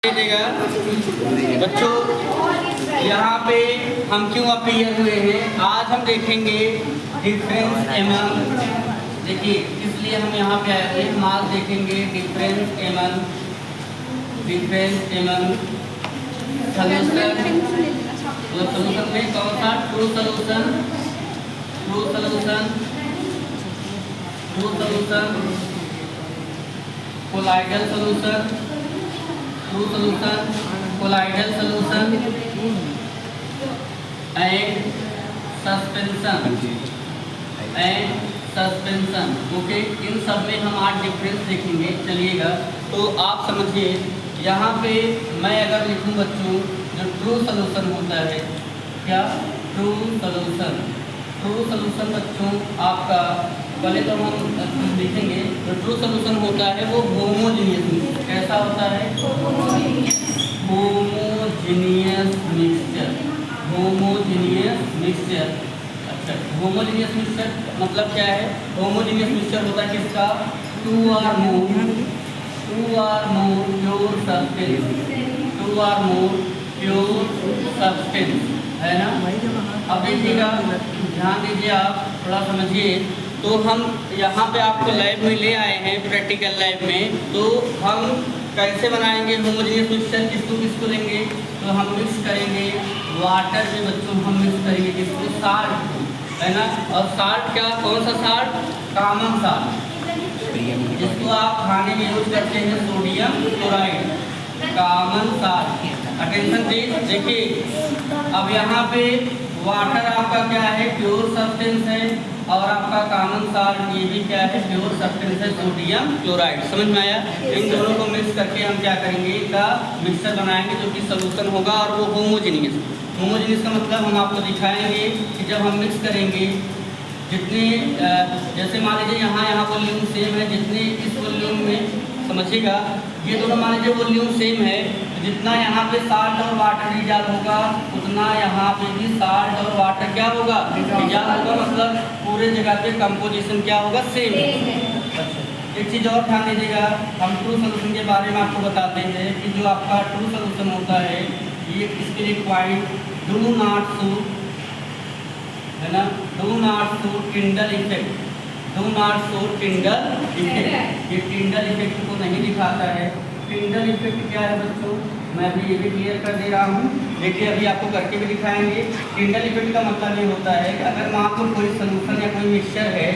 दीजिएगा बच्चों, यहाँ पे हम क्यों अपीयर हुए हैं। आज हम देखेंगे डिफरेंस एमंग, देखिए इसलिए हम यहाँ पे आए हैं। हम आज देखेंगे डिफरेंस एमंग सॉल्यूशन। सॉल्यूशन में कौन सा true solution, colloidal solution, true solution, colloidal solution and suspension. Okay, इन सब में हम आज डिफरेंस देखेंगे। चलिएगा, तो आप समझिए यहाँ पे मैं अगर लिखूँ बच्चों, जो ट्रू सॉल्यूशन होता है, क्या ट्रू सॉल्यूशन बच्चों आपका, पहले तो हम लिखेंगे जो ट्रू सॉल्यूशन होता है वो होमोजीनियस। कैसा होता है? Homogeneous mixture. अच्छा, होमोजीनियस मिक्सचर मतलब क्या है? होमोजीनियस मिक्सचर होता है किसका? Two or more pure substance, है ना। अब देखिएगा, ध्यान दीजिए, आप थोड़ा समझिए। तो हम यहाँ पे आपको लैब में ले आए हैं, प्रैक्टिकल लैब में। तो हम कैसे बनाएंगे होमोजेनियस मिक्सचर? किसको लेंगे? तो हम मिक्स करेंगे वाटर में बच्चों, हम मिक्स करेंगे किसको? साल्ट, है ना। और साल्ट क्या, कौन सा साल्ट? कॉमन साल्ट, जिसको आप खाने में यूज करते हैं, sodium chloride, common salt. Attention please, देखिए अब यहाँ पे वाटर आपका क्या है? प्योर सब्सटेंस है। और आपका कॉमन साल्ट ये भी क्या है? प्योर सब्सटेंस है, सोडियम क्लोराइड। समझ में आया? इन दोनों को मिक्स करके हम क्या करेंगे? इसका मिक्सचर बनाएंगे जो कि सोल्यूशन होगा, और वो होमोजीनियस का मतलब हम आपको दिखाएंगे कि जब हम मिक्स करेंगे, जितने जैसे मान लीजिए यहाँ वॉल्यूम सेम है, जितने इस वॉल्यूम में, समझिएगा, ये दोनों मान लीजिए वॉल्यूम सेम है, तो जितना यहाँ पे साल्ट और वाटर डिजॉल्व होगा, उतना यहाँ पे भी साल्ट और वाटर क्या होगा? डिजॉल्व होगा। मतलब पूरे जगह पे कंपोजिशन क्या होगा? सेम। अच्छा, एक चीज़ और ध्यान दीजिएगा, हम ट्रू सॉल्यूशन के बारे में आपको बताते हैं कि जो आपका ट्रू सॉल्यूशन होता है, ये इसके लिए पॉइंट डू नॉट शो, है ना, do not show Tyndall effect. ये टिंडल इफेक्ट को नहीं दिखाता है। टिंडल इफेक्ट क्या है बच्चों? मैं अभी ये भी क्लियर कर दे रहा हूँ। देखिए, अभी आपको करके भी दिखाएंगे। टिंडल इफेक्ट का मतलब ये होता है कि अगर मान लो कोई सॉल्यूशन या कोई मिक्सचर है,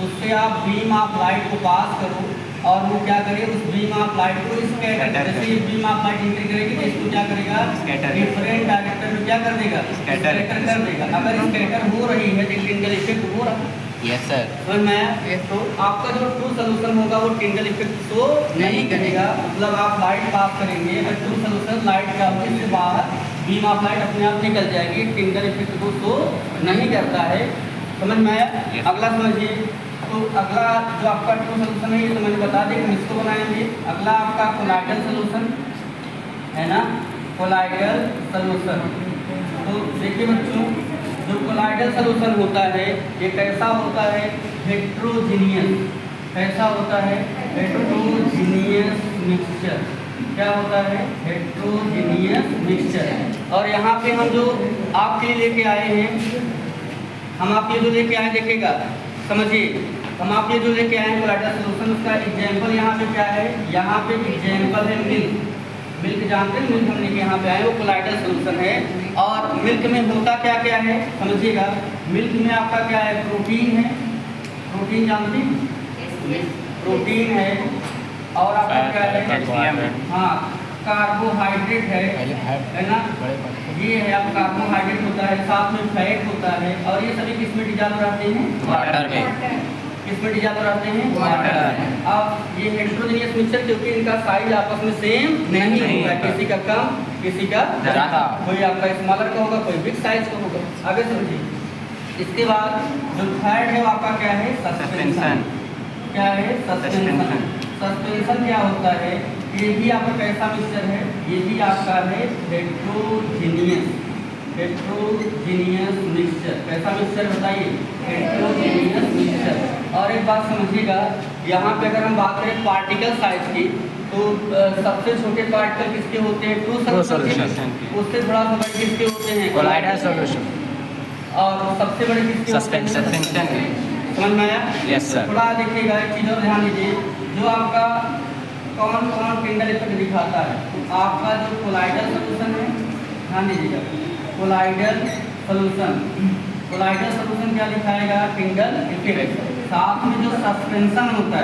उससे आप बीम ऑफ लाइट को पास करो, और वो क्या करे? उस बीम ऑफ लाइट को स्कैटर, जैसे बीम ऑफ लाइट एंटर करेगी तो इसको क्या करेगा? डिफरेंट डायरेक्शन में क्या कर देगा? स्कैटर कर देगा। अगर स्कैटर हो रही है तो टिंडल इफेक्ट हो रहा है। Yes sir. समझ में आया? तो आपका जो ट्रू सॉल्यूशन होगा वो टिंडल इफेक्ट शो नहीं करेगा। मतलब आप लाइट पास करेंगे, अगर ट्रू सॉल्यूशन लाइट का उसके बाहर बीम ऑफ लाइट अपने आप निकल जाएगी, टिंडल इफेक्ट को शो नहीं करता है। समझ में आया? अगला समझिए। तो अगला जो आपका ट्रू सॉल्यूशन है, ये तो मैंने बता दिया कि इसको बनाएंगे। अगला आपका कोलाइडल सॉल्यूशन, है ना, कोलाइडल सॉल्यूशन। तो देखिए बच्चों, जो कोलाइडल सॉल्यूशन होता है, ये कैसा होता है? हेट्रोजीनियस। कैसा होता है? Heterogeneous mixture. क्या होता है? Heterogeneous mixture. और यहाँ पे हम जो आपके लिए लेके आए हैं, हम आपके जो लेके आए, देखिएगा, समझिए, हम आपके जो लेके आए हैं कोलाइडल सॉल्यूशन, उसका एग्जाम्पल यहाँ पे क्या है? यहाँ पे एग्जाम्पल है मिल्क जानते हैं, मिल्क हम लेके यहाँ पे आए, वो कोलाइडल सॉल्यूशन है। और मिल्क में होता क्या क्या है? समझिएगा, मिल्क में आपका क्या है? प्रोटीन है, प्रोटीन जानते हैं? प्रोटीन है। और आपका क्या है? हाँ, कार्बोहाइड्रेट है ना। ये है आप, कार्बोहाइड्रेट होता है, साथ में फैट होता है। और ये सभी किसमें डिजॉल्व रहते हैं? वाटर में। किसमें डिजॉल्व रहते हैं? वाटर। अब ये हेट्रोजीनियस मिक्सचर, क्योंकि इनका साइज आपस में सेम नहीं होगा, किसी का कम किसी का ज़्यादा। कोई आपका स्मॉलर का होगा, कोई बिग साइज का होगा। आगे समझिए। इसके बाद जो थर्ड है वो आपका क्या है? सस्पेंशन। क्या है? सस्पेंशन क्या होता है? ये भी आपका कैसा मिक्सचर है? ये भी आपका है हेट्रोजीनियस मिक्सचर। कैसा मिक्सचर बताइए? Heterogeneous mixture. और एक बात समझिएगा, यहाँ पे अगर हम बात करें पार्टिकल साइज की, तो सबसे छोटे पार्टिकल किसके होते हैं? True solution. उससे थोड़ा सा बड़े किसके होते हैं? Colloidal solution. और सबसे बड़े किसके? सस्पेंशन। समझ में आया? Yes sir. थोड़ा देखिएगा, एक चीज़ और ध्यान दीजिए, जो आपका कौन कौन टिंडल इफेक्ट दिखाता है, तो आपका जो कोलाइडल सॉल्यूशन है, ध्यान दीजिएगा, कोलाइडल सॉल्यूशन क्या दिखाएगा? Tyndall effect. साथ में जो सस्पेंशन होता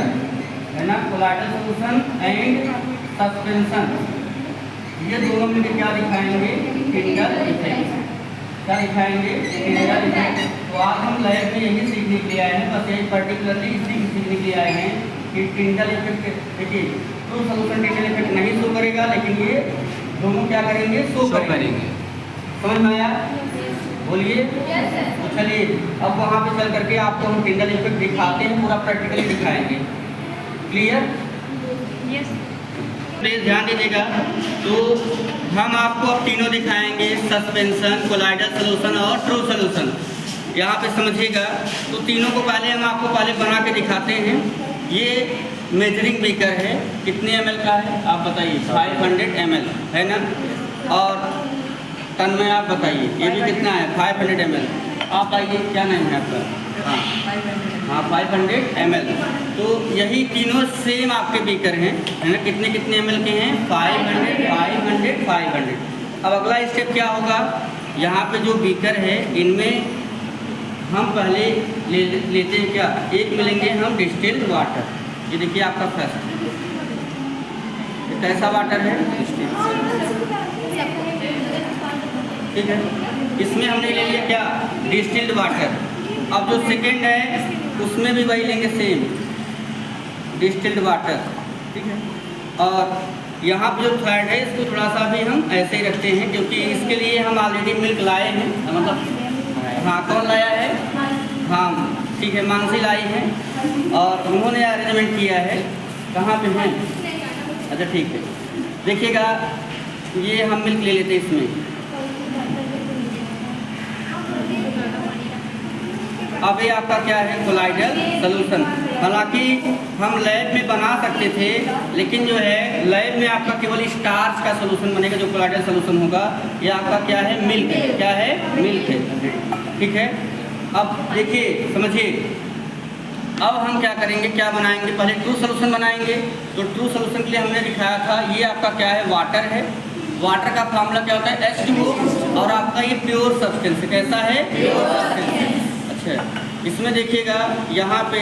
है ना, कोलाइडल सॉल्यूशन एंड सस्पेंशन, ये दोनों मिलकर क्या दिखाएंगे? टिंडल इफेक्ट। क्या दिखाएंगे? Tyndall effect. तो आज हम लैब में यही सीखने के लिए आए हैं, बस यही पर्टिकुलरली इसी सीखने के लिए आए हैं कि टिंडल इफेक्ट, देखिए ट्रू सॉल्यूशन टिंडल इफेक्ट नहीं शो करेगा, लेकिन ये दोनों क्या करेंगे? शो करेंगे। समझ में आया? बोलिए। तो चलिए अब वहाँ पे चल करके आपको हम टिंडल इफेक्ट दिखाते हैं, पूरा प्रैक्टिकली दिखाएंगे। क्लियर? प्लीज ध्यान दीजिएगा। तो हम आपको अब तीनों दिखाएंगे, सस्पेंशन, कोलाइडल सॉल्यूशन और ट्रू सॉल्यूशन। यहाँ पे समझिएगा, तो तीनों को पहले हम आपको बना के दिखाते हैं। ये मेजरिंग बीकर है, कितने ml का है आप बताइए? 500 ml है ना, और टन में आप बताइए ये भी कितना है? 500 ml। आप आइए, क्या नाम है आपका? हाँ 500 ml। तो यही तीनों सेम आपके बीकर हैं, है ना? कितने कितने ml के हैं? 500 500 500। अब अगला स्टेप क्या होगा? यहाँ पे जो बीकर है, इनमें हम पहले लेते हैं क्या? एक मिलेंगे हम डिस्टिल्ड वाटर। ये देखिए आपका फर्स्ट, ये कैसा वाटर है? ठीक है, इसमें हमने ले लिया क्या? Distilled water. अब जो सेकेंड है उसमें भी वही लेंगे, सेम डिस्टिल्ड वाटर। ठीक है, और यहाँ पे जो थर्ड है इसको थोड़ा सा भी हम ऐसे ही रखते हैं, क्योंकि इसके लिए हम ऑलरेडी मिल्क लाए हैं, मतलब हाँ कौन लाया है? हाँ ठीक है, मानसी लाई है, और उन्होंने अरेंजमेंट किया है। कहाँ पे हैं? अच्छा ठीक है, देखिएगा ये हम मिल्क ले लेते हैं इसमें। अब ये आपका क्या है? Colloidal solution. हालांकि हम लैब में बना सकते थे, लेकिन जो है लैब में आपका केवल स्टार्च का सॉल्यूशन बनेगा, जो कोलाइडल सॉल्यूशन होगा। ये आपका क्या है? मिल्क है। क्या है? मिल्क है। ठीक है, अब देखिए समझिए, अब हम क्या करेंगे, क्या बनाएंगे? पहले ट्रू सॉल्यूशन बनाएंगे। तो ट्रू सॉल्यूशन के लिए हमने दिखाया था, ये आपका क्या है? वाटर है। वाटर का फार्मूला क्या होता है? H2O। और आपका ये प्योर सब्सटेंस है। कैसा है? Pure substance. अच्छा, इसमें देखिएगा, यहाँ पे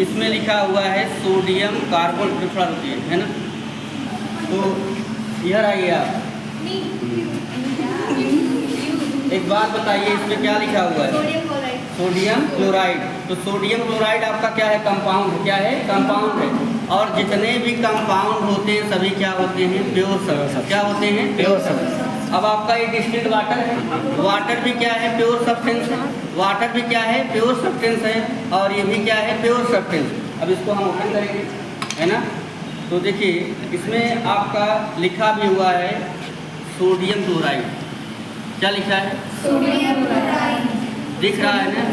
इसमें लिखा हुआ है सोडियम कार्बोन, थोड़ा रुकिए, है ना? तो इधर आइए आप, एक बात बताइए, इसमें क्या लिखा हुआ है? Sodium chloride. तो सोडियम क्लोराइड आपका क्या है? कंपाउंड है। क्या है? कंपाउंड है। और जितने भी कंपाउंड होते हैं सभी क्या होते हैं? Pure substance. क्या होते हैं? Pure substance. अब आपका ये डिस्टिल्ड वाटर है, वाटर भी क्या है? प्योर सब्सटेंस है। वाटर भी क्या है? प्योर सब्सटेंस है। और ये भी क्या है? Pure substance. अब इसको हम ओपन करेंगे, है ना? तो देखिए इसमें आपका लिखा भी हुआ है सोडियम क्लोराइड। क्या लिखा है? Sodium chloride. दिख रहा है ना?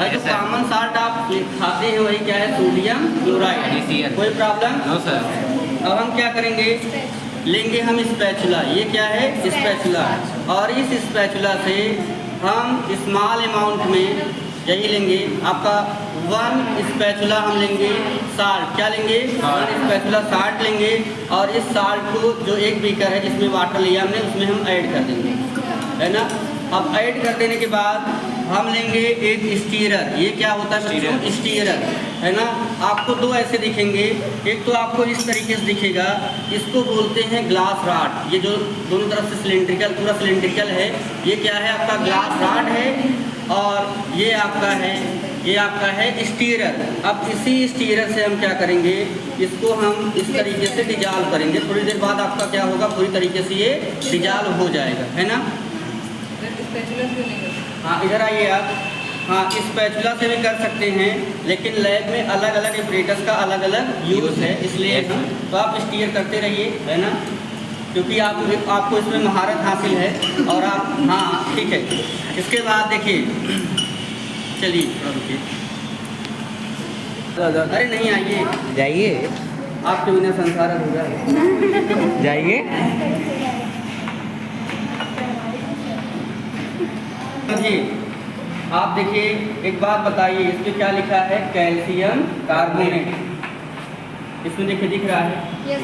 जो कॉमन साल्ट आप खाते हैं वही क्या है? Sodium chloride. कोई प्रॉब्लम? No sir. अब हम क्या करेंगे, लेंगे हम स्पैचुला। ये क्या है? स्पैचुला। और इस स्पैचुला से हम स्मॉल अमाउंट में यही लेंगे, आपका 1 स्पैचुला हम लेंगे साल्ट। क्या लेंगे? 1 स्पैचुला साल्ट लेंगे। और इस साल्ट को जो एक बीकर है जिसमें वाटर लिया हमने, उसमें हम ऐड कर देंगे, है ना? अब ऐड कर देने के बाद हम लेंगे एक स्टीरर। ये क्या होता है? स्टीरर, है ना? आपको दो ऐसे दिखेंगे, एक तो आपको इस तरीके से दिखेगा, इसको बोलते हैं ग्लास रॉड। ये जो दोनों तरफ से सिलेंड्रिकल, पूरा सिलेंड्रिकल है, ये क्या है? आपका ग्लास रॉड है। और ये आपका है, ये आपका है स्टीरर। अब इसी स्टीरर से हम क्या करेंगे, इसको हम इस तरीके से डिजॉल्व करेंगे। थोड़ी देर बाद आपका क्या होगा? पूरी तरीके से ये डिजॉल्व हो जाएगा, है ना? हाँ इधर आइए आप। हाँ स्पैचुला से भी कर सकते हैं, लेकिन लैब में अलग अलग एपरेटस का अलग अलग यूज़ है, इसलिए तो आप स्टीयर करते रहिए, है ना? क्योंकि आपको इसमें महारत हासिल है। और आप हाँ ठीक है। इसके बाद देखिए, चलिए रुकिए, अरे नहीं आइए, जाइए। आपके बिना संसार अधूरा है। जाएंगे। जी आप देखिए, एक बात बताइए, इस पे क्या लिखा है? Calcium carbonate. इसमें देखिए दिख रहा है।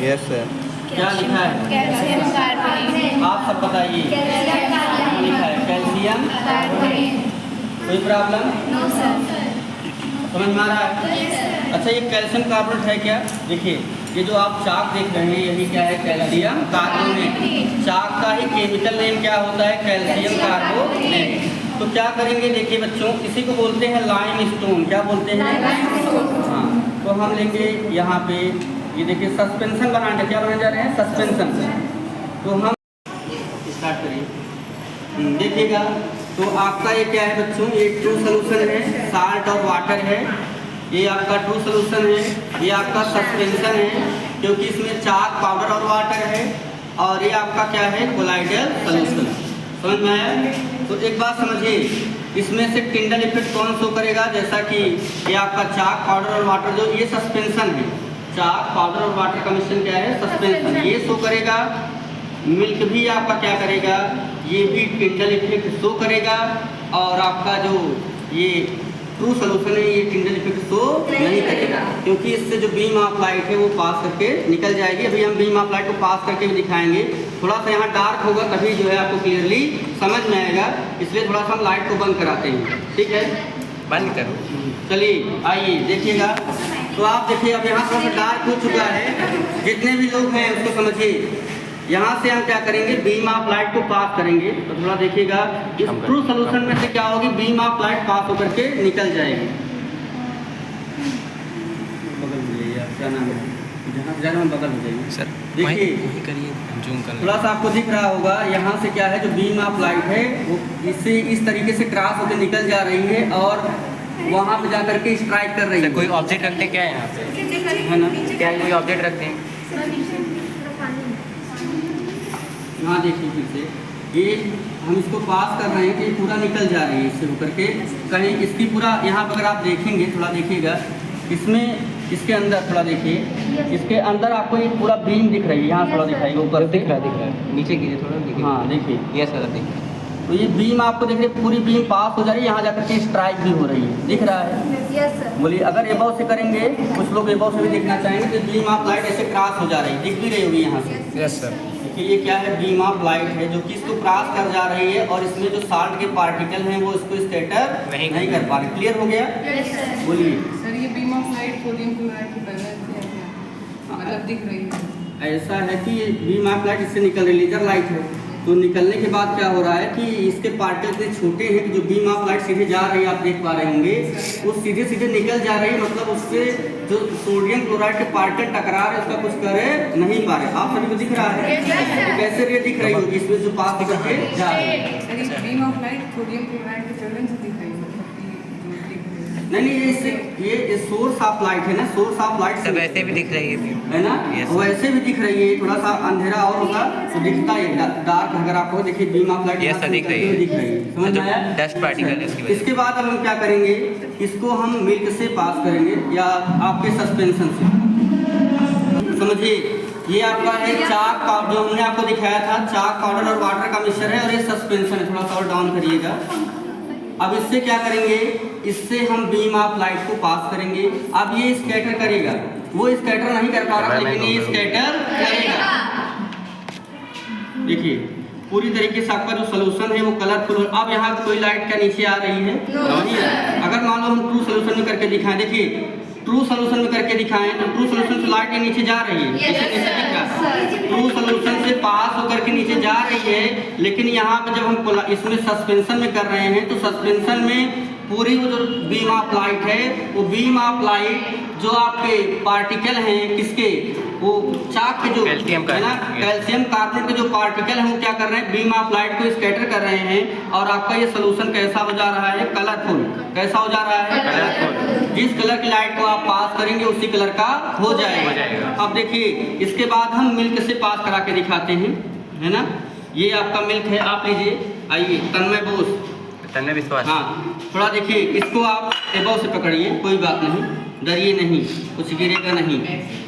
Yes sir. क्या लिखा है? Calcium carbonate. आप सब बताइए। लिखा है कैल्शियम कार्बोनेट। कोई प्रॉब्लम? No sir. समझ में आ रहा है? अच्छा, ये कैल्शियम कार्बोनेट है क्या? देखिए, ये जो आप चाक देख रहे हैं, यही क्या है? Calcium carbonate. चाक का ही केमिकल नेम क्या होता है? Calcium carbonate. तो क्या करेंगे? देखिए बच्चों, इसी को बोलते हैं लाइम स्टोन। क्या बोलते हैं? हाँ, तो हम लेंगे यहाँ पे, ये देखिए सस्पेंशन बनाने, क्या बनाने जा रहे हैं? सस्पेंशन। तो हम स्टार्ट करिए। देखिएगा, तो आपका ये क्या है बच्चों? ये ट्रू सोल्यूशन है, साल्ट और वाटर है। ये आपका ट्रू सोल्यूशन है। ये आपका सस्पेंशन है, क्योंकि इसमें चाक, पाउडर और वाटर है। और ये आपका क्या है? Colloidal solution. समझ में आया? तो एक बात समझिए, इसमें से टिंडल इफेक्ट कौन शो करेगा? जैसा कि ये आपका चाक, पाउडर और वाटर, जो ये सस्पेंशन है, चाक, पाउडर और वाटर का मिश्रण क्या है? सस्पेंशन। ये शो करेगा। मिल्क भी आपका क्या करेगा? ये भी टिंडल इफेक्ट शो करेगा। और आपका जो ये ट्रू सोल्यूशन है, ये टिंडल इफेक्ट शो नहीं करेगा, क्योंकि इससे जो बीम ऑफ लाइट है वो पास करके निकल जाएगी। अभी हम बीम ऑफ लाइट को पास करके भी दिखाएंगे। थोड़ा सा यहाँ डार्क होगा, तभी जो है आपको क्लियरली समझ में आएगा, इसलिए थोड़ा सा हम लाइट को बंद कराते हैं। ठीक है, बंद करो। चलिए आइए देखिएगा। तो आप देखिए, अब यहाँ थोड़ा सा डार्क हो चुका है। जितने भी लोग हैं उसको समझिए। यहाँ से हम क्या करेंगे? बीम ऑफ लाइट को पास करेंगे। तो थोड़ा देखिएगा, इस ट्रू सोल्यूशन में से क्या होगी? बीम ऑफ लाइट पास होकर के निकल जाएगी। बगल में जाइए, क्या नाम है? जहाँ जरा हम बगल में जाइए सर। देखिए, करिए, जूम कर थोड़ा सा आपको दिख रहा होगा। यहाँ से क्या है? जो बीम ऑफ लाइट है वो इससे इस तरीके से क्रॉस होकर निकल जा रही है और वहाँ पे जा करके स्ट्राइक कर रही है। कोई ऑब्जेक्ट रखते हैं क्या यहाँ पे? है ना? क्या कोई ऑब्जेक्ट रखते हैं? यहाँ देखिए फिर से, ये हम इसको पास कर रहे हैं कि पूरा निकल जा रही है इससे होकर के। कहीं इसकी पूरा यहाँ पर अगर आप देखेंगे, थोड़ा देखिएगा, इसमें इसके अंदर थोड़ा देखिए, इसके अंदर आपको एक पूरा बीम दिख रही है। यहाँ थोड़ा दिखाएगा, ऊपर दिख रहा है। नीचे कीजिए थोड़ा, देखिए। हाँ देखिए, ये सर देखिए। तो ये बीम आपको देखिए, पूरी बीम पास हो जा रही है। यहाँ जाकर के स्ट्राइक भी हो रही है, दिख रहा है? Yes sir. बोलिए, अगर एबव से करेंगे, कुछ लोग एबव से भी देखना चाहेंगे, तो बीम ऑफ लाइट ऐसे क्रॉस हो जा रही है, दिख भी रही होगी यहाँ से। Yes sir. देखिए, ये क्या है? बीम ऑफ लाइट है, जो कि इसको क्रॉस कर जा रही है और इसमें जो साल्ट के पार्टिकल हैं वो इसको स्कैटर नहीं कर पा रहे। क्लियर हो गया? Yes sir. बोलिए। सर, ये beam of light sodium chloride की वजह से मतलब दिख रही है। ऐसा है कि ये बीम ऑफ लाइट इससे निकल रही, लेजर लाइट है। तो निकलने के बाद क्या हो रहा है कि इसके पार्टिकल इतने छोटे हैं कि जो बीम ऑफ लाइट सीधे जा रही है, आप देख पा रहे होंगे, वो सीधे सीधे निकल जा रही है। मतलब उससे जो सोडियम क्लोराइड के पार्टिकल टकरा रहे, उसका कुछ करे नहीं पा रहे। आप सभी को दिख रहा है? कैसे रे दिख रही होगी? इसमें जो पास निकल के जा रही है। सर, ये beam of light sodium chloride के चलन से दिख रही है, मतलब कि जो दिख रही है। नहीं, ये सोर्स ऑफ लाइट है ना, सोर्स ऑफ लाइट सब वैसे भी दिख रही है ना? Yes. वैसे भी दिख रही है। थोड़ा सा अंधेरा और होगा तो दिखता है डार्क। अगर आपको देखिए, beam of light Yes, sir, दिख रही है। दिख रही है। समझ में आया? डस्ट पार्टिकल है इसकी वजह से। इसके बाद अब हम क्या करेंगे? इसको हम मिल्क से पास करेंगे या आपके सस्पेंशन से। समझिए, ये आपका है चाक पाउडर, जो हमने आपको दिखाया था, चाक, पाउडर और वाटर का मिश्रण है, और ये सस्पेंशन है। थोड़ा सा और डाउन करिएगा। अब इससे क्या करेंगे? इससे हम बीम ऑफ लाइट को पास करेंगे। अब ये स्कैटर करेगा, वो स्कैटर नहीं कर पा रहा, लेकिन ये स्कैटर करेगा। देखिए, पूरी तरीके से आपका जो सोल्यूशन है वो कलरफुल। अब यहाँ कोई लाइट क्या नीचे आ रही है? नहीं है। अगर मान लो हम ट्रू सोल्यूशन में करके दिखाएं, देखिए ट्रू सोल्यूशन में करके दिखाएं, तो ट्रू सोल्यूशन से लाइट नीचे जा रही है। ट्रू सोल्यूशन से पास होकर के नीचे जा रही है, लेकिन यहाँ पे जब हम इसमें सस्पेंशन में कर रहे हैं, तो सस्पेंशन में पूरी वो जो बीम ऑफ लाइट है, वो बीम ऑफ लाइट जो आपके पार्टिकल हैं, किसके? वो चाक के जो है ना, कैल्शियम कार्बोनेट के जो पार्टिकल हैं, वो क्या कर रहे हैं? बीम ऑफ लाइट को स्कैटर कर रहे हैं। और आपका ये सोल्यूशन कैसा हो जा रहा है? कलरफुल। कैसा हो जा रहा है? कलरफुल। जिस कलर की लाइट को आप पास करेंगे उसी कलर का हो जाएगा। अब देखिए, इसके बाद हम मिल्क से पास करा के दिखाते हैं, है ना? ये आपका मिल्क है, आप लीजिए। आइए, तन्मय बोस, तन्मय विश्वास। हाँ, थोड़ा देखिए, इसको आप एबव से पकड़िए, कोई बात नहीं, डरिए नहीं, कुछ गिरेगा नहीं।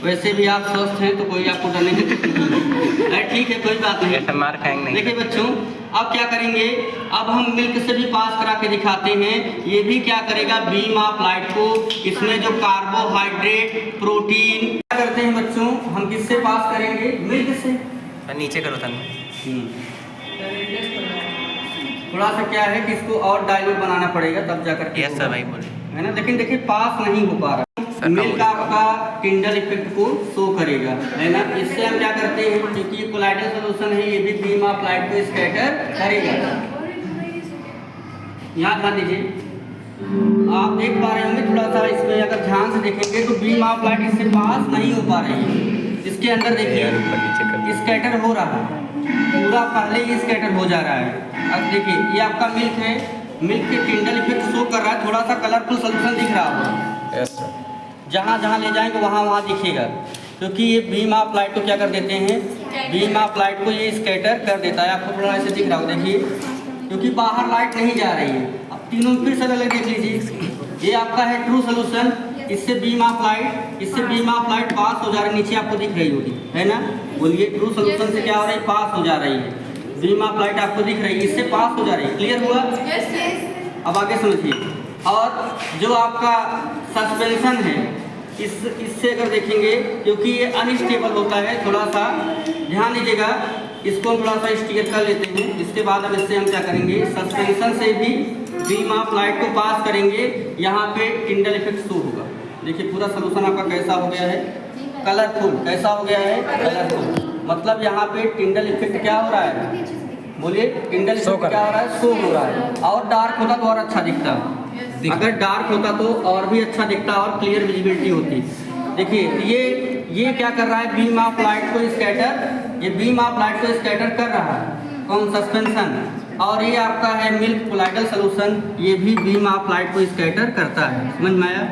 वैसे भी आप स्वस्थ हैं तो कोई आपको डरने की जरूरत नहीं है। ठीक है, कोई बात नहीं। ऐसा मार खाएंगे नहीं। देखिए बच्चों, अब क्या करेंगे, अब हम मिल्क से भी पास करा के दिखाते हैं। ये भी क्या करेगा, बीम ऑफ लाइट को, इसमें जो कार्बोहाइड्रेट, प्रोटीन, क्या करते हैं बच्चों, हम किससे पास करेंगे, मिल्क से। नीचे करो तन। थोड़ा सा क्या है कि इसको और डाइल्यूट बनाना पड़ेगा, तब जाकर के यस सर भाई बोले, है ना। लेकिन देखिए पास नहीं हो पा रहा। मिल्क आपका टिंडल इफेक्ट को शो करेगा, है ना। इससे हम क्या करते हैं, क्योंकि ये कोलाइडल सोल्यूशन है, ये भी बीम ऑफ लाइट को स्कैटर करेगा। यहाँ ध्यान दीजिए, आप देख पा रहे होंगे थोड़ा सा इसमें अगर ध्यान से देखेंगे तो बीम ऑफ लाइट इससे पास नहीं हो पा रही है। इसके अंदर देखिए स्कैटर हो रहा है, पूरा पहले ही स्कैटर हो जा रहा है। अब देखिए ये आपका मिल्क है, मिल्क के टिंडल इफेक्ट शो कर रहा है, थोड़ा सा कलरफुल सोल्यूशन दिख रहा होगा। Yes sir. जहाँ जहाँ ले जाएंगे वहाँ वहाँ दिखेगा, क्योंकि ये बीम ऑफ लाइट को क्या कर देते हैं, बीम ऑफ लाइट को ये स्कैटर कर देता है। आपको थोड़ा ऐसे दिख रहा होगा, देखिए, क्योंकि बाहर लाइट नहीं जा रही है। अब तीनों फिर से अलग देख लीजिए, ये आपका है ट्रू सोल्यूशन, इससे बीम ऑफ लाइट पास हो जा रही है, नीचे आपको दिख रही होगी, है ना। बोलिए, ट्रू सोल्यूशन से क्या हो रहा है, पास हो जा रही है, बीम ऑफ लाइट आपको दिख रही है, इससे पास हो जा रही है। क्लियर हुआ? अब आगे समझिए। और जो आपका सस्पेंशन है, इससे अगर देखेंगे, क्योंकि ये अनस्टेबल होता है, थोड़ा सा ध्यान दीजिएगा, इसको हम थोड़ा सा स्टीयर कर लेते हैं। इसके बाद अब इससे हम क्या करेंगे, सस्पेंशन से भी बीम ऑफ लाइट को पास करेंगे, यहाँ पे टिंडल इफेक्ट शो होगा। देखिए पूरा सोल्यूशन आपका कैसा हो गया है, कलरफुल। कैसा हो गया है, कलरफुल। मतलब यहाँ पे टिंडल इफेक्ट क्या हो रहा है, बोलिए, टिंडल इफेक्ट क्या हो रहा है, शो हो रहा है। और डार्क होता तो और अच्छा दिखता, अगर डार्क होता तो और भी अच्छा दिखता और क्लियर विजिबिलिटी होती। देखिए ये क्या कर रहा है, बीम ऑफ लाइट को स्कैटर, ये बीम ऑफ लाइट को स्कैटर कर रहा है, कौन, सस्पेंशन। और ये आपका है मिल्क कोलाइडल सोल्यूशन, ये भी बीम ऑफ लाइट को स्कैटर करता है। समझ में आया?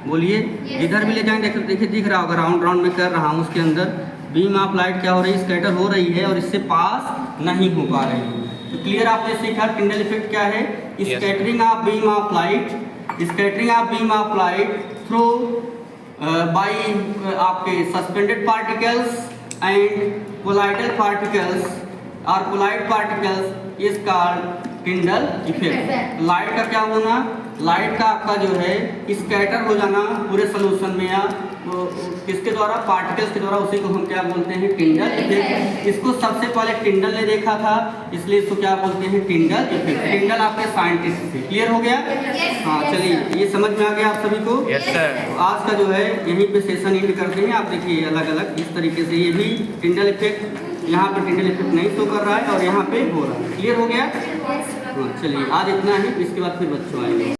बोलिए, इधर भी ले जाएंगे, देखिए दिख रहा होगा, राउंड राउंड में कर रहा हूँ, उसके अंदर बीम ऑफ लाइट क्या हो रही है, स्कैटर हो रही है और इससे पास नहीं हो पा रही है। तो क्लियर आपने सीखा टिंडल इफेक्ट क्या है, scattering of beam of light, scattering of beam of light through by आपके suspended particles and colloidal particles और colloid particles is called Tyndall effect. Light का क्या होना, लाइट का आपका जो है स्कैटर हो जाना पूरे सोल्यूशन में, या तो किसके द्वारा, पार्टिकल्स के द्वारा, उसी को हम क्या बोलते हैं, टिंडल इफेक्ट। इसको सबसे पहले टिंडल ने देखा था, इसलिए इसको क्या बोलते हैं, टिंडल इफेक्ट। टिंडल आपके साइंटिस्ट थे। क्लियर हो गया? हाँ, चलिए, ये समझ में आ गया आप सभी को? Yes sir. आज का जो है यहीं पे सेशन एंड करते हैं। आप देखिए अलग अलग इस तरीके से, ये भी टिंडल इफेक्ट, यहाँ पे टिंडल इफेक्ट नहीं शो कर रहा है और यहाँ पे हो रहा है। क्लियर हो गया? हाँ, चलिए आज इतना ही, इसके बाद फिर बच्चों आएंगे।